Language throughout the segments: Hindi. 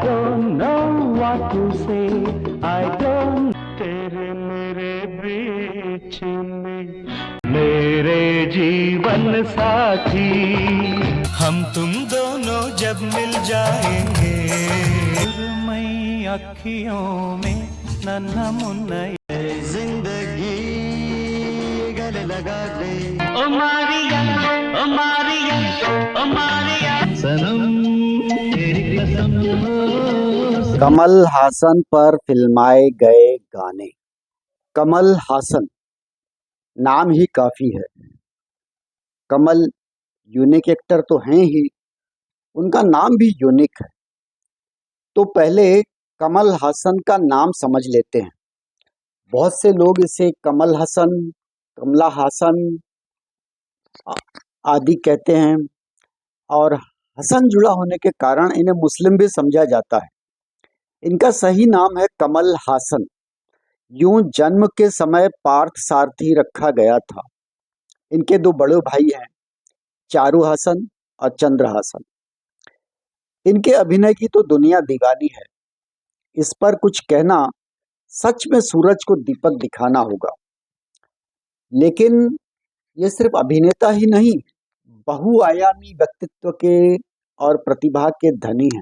don't know what to say. I don't. तेरे मेरे बीच में मेरे जीवन साथी, हम तुम दोनों जब मिल जाएंगे, सुरमई अखियों में नन्हा मुन्ना जिंदगी गले लगा दे। ओ मारिया, ओ मारिया, ओ मारिया सनम तेरी कसम हो। कमल हासन पर फिल्माए गए गाने। कमल हासन नाम ही काफी है। कमल यूनिक एक्टर तो हैं ही, उनका नाम भी यूनिक है। तो पहले कमल हासन का नाम समझ लेते हैं। बहुत से लोग इसे कमल हसन, कमला हासन आदि कहते हैं और हसन जुड़ा होने के कारण इन्हें मुस्लिम भी समझा जाता है। इनका सही नाम है कमल हासन। यूं जन्म के समय पार्थ सारथी रखा गया था। इनके दो बड़े भाई हैं, चारू हासन और चंद्र हासन। इनके अभिनय की तो दुनिया दीवानी है। इस पर कुछ कहना सच में सूरज को दीपक दिखाना होगा। लेकिन ये सिर्फ अभिनेता ही नहीं, बहुआयामी व्यक्तित्व के और प्रतिभा के धनी हैं।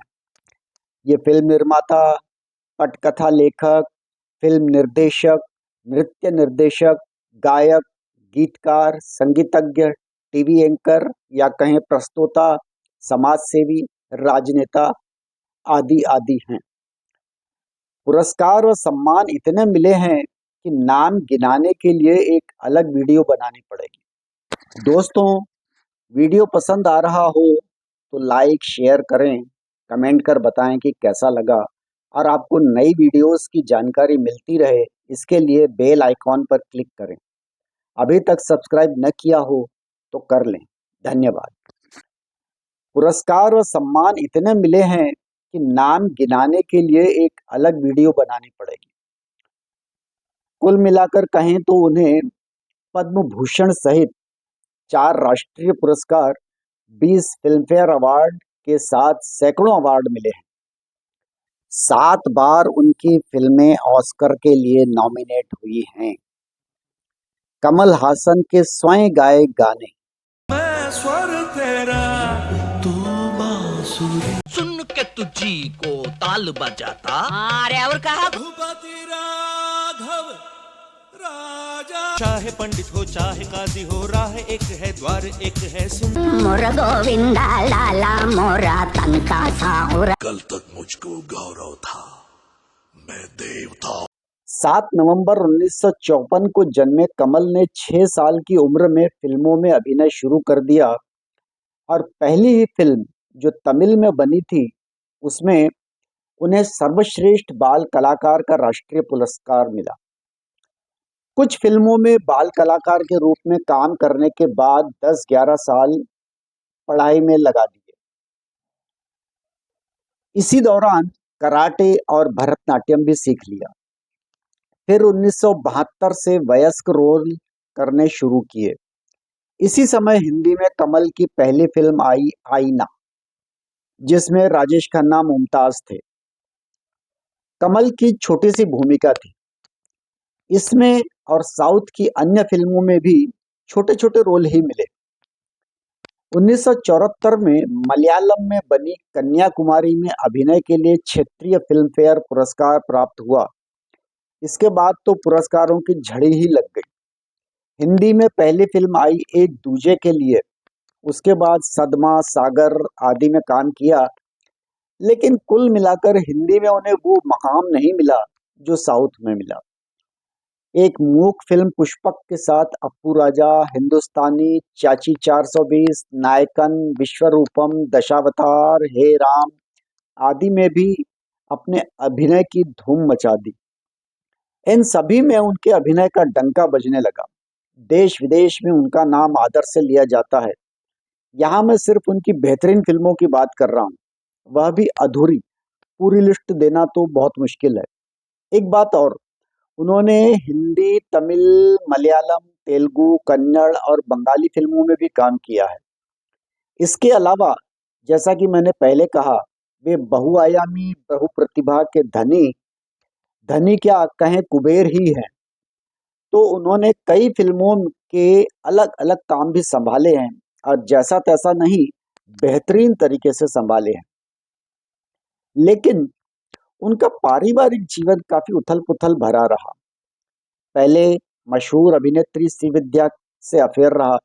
ये फिल्म निर्माता, पटकथा लेखक, फिल्म निर्देशक, नृत्य निर्देशक, गायक, गीतकार, संगीतज्ञ, टीवी एंकर या कहें प्रस्तोता, समाजसेवी, राजनेता आदि आदि हैं। पुरस्कार और सम्मान इतने मिले हैं कि नाम गिनाने के लिए एक अलग वीडियो बनानी पड़ेगी। दोस्तों, वीडियो पसंद आ रहा हो तो लाइक शेयर करें, कमेंट कर बताएं कि कैसा लगा। और आपको नई वीडियोस की जानकारी मिलती रहे, इसके लिए बेल आइकॉन पर क्लिक करें। अभी तक सब्सक्राइब न किया हो तो कर लें। धन्यवाद। पुरस्कार और सम्मान इतने मिले हैं कि नाम गिनाने के लिए एक अलग वीडियो बनानी पड़ेगी। कुल मिलाकर कहें तो उन्हें पद्म भूषण सहित 4 राष्ट्रीय पुरस्कार, 20 फिल्मफेयर अवार्ड के साथ सैकड़ों अवार्ड मिले हैं। 7 बार उनकी फिल्में ऑस्कर के लिए नॉमिनेट हुई हैं। कमल हासन के स्वयं गाए गाने। मैं स्वर तेरा तू बांसुरी, सुन के तुझी को ताल बजाता। अरे और कहा भूपति राघव राजा, चाहे पंडित हो चाहे काजी हो, राह एक है द्वार एक है सुन। मोरा गोविंदा लाला मोरा तनका साहुरा। कल तक मुझको गौरव था, मैं देव था। 7 नवंबर 1954 को जन्मे कमल ने 6 साल की उम्र में फिल्मों में अभिनय शुरू कर दिया और पहली ही फिल्म जो तमिल में बनी थी उसमें उन्हें सर्वश्रेष्ठ बाल कलाकार का राष्ट्रीय पुरस्कार मिला। कुछ फिल्मों में बाल कलाकार के रूप में काम करने के बाद 10-11 साल पढ़ाई में लगा दिए। इसी दौरान कराटे और भरतनाट्यम भी सीख लिया। फिर 1972 से वयस्क रोल करने शुरू किए। इसी समय हिंदी में कमल की पहली फिल्म आई आईना, जिसमें राजेश खन्ना मुमताज थे। कमल की छोटी सी भूमिका थी इसमें और साउथ की अन्य फिल्मों में भी छोटे छोटे रोल ही मिले। 1974 में मलयालम में बनी कन्याकुमारी में अभिनय के लिए क्षेत्रीय फिल्मफेयर पुरस्कार प्राप्त हुआ। इसके बाद तो पुरस्कारों की झड़ी ही लग गई। हिंदी में पहली फिल्म आई एक दूजे के लिए, उसके बाद सदमा, सागर आदि में काम किया, लेकिन कुल मिलाकर हिंदी में उन्हें वो मकाम नहीं मिला जो साउथ में मिला। एक मूक फिल्म पुष्पक के साथ अप्पू राजा, हिंदुस्तानी, चाची 420, नायकन, विश्वरूपम, दशावतार, हे राम आदि में भी अपने अभिनय की धूम मचा दी। इन सभी में उनके अभिनय का डंका बजने लगा। देश विदेश में उनका नाम आदर से लिया जाता है। यहाँ मैं सिर्फ उनकी बेहतरीन फिल्मों की बात कर रहा हूँ, वह भी अधूरी। पूरी लिस्ट देना तो बहुत मुश्किल है। एक बात और, उन्होंने हिंदी, तमिल, मलयालम, तेलुगु, कन्नड़ और बंगाली फिल्मों में भी काम किया है। इसके अलावा जैसा कि मैंने पहले कहा, वे बहुआयामी बहुप्रतिभा के धनी धनी क्या कहें कुबेर ही हैं। तो उन्होंने कई फिल्मों के अलग अलग काम भी संभाले हैं और जैसा तैसा नहीं, बेहतरीन तरीके से संभाले हैं। लेकिन उनका पारिवारिक जीवन काफी उथल पुथल भरा रहा। पहले मशहूर अभिनेत्री श्रीविद्या से अफेयर रहा,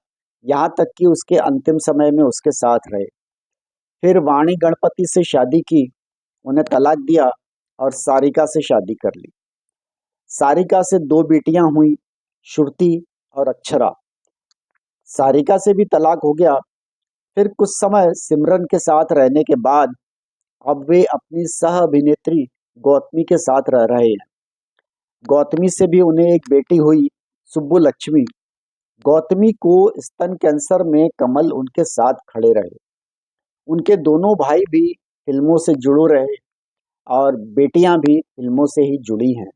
यहाँ तक कि उसके अंतिम समय में उसके साथ रहे। फिर वाणी गणपति से शादी की, उन्हें तलाक दिया और सारिका से शादी कर ली। सारिका से 2 बेटियां हुई, श्रुति और अक्षरा। सारिका से भी तलाक हो गया। फिर कुछ समय सिमरन के साथ रहने के बाद अब वे अपनी सह अभिनेत्री गौतमी के साथ रह रहे हैं। गौतमी से भी उन्हें एक बेटी हुई, सुब्बुलक्ष्मी। गौतमी को स्तन कैंसर में कमल उनके साथ खड़े रहे। उनके दोनों भाई भी फिल्मों से जुड़े रहे और बेटियां भी फिल्मों से ही जुड़ी हैं।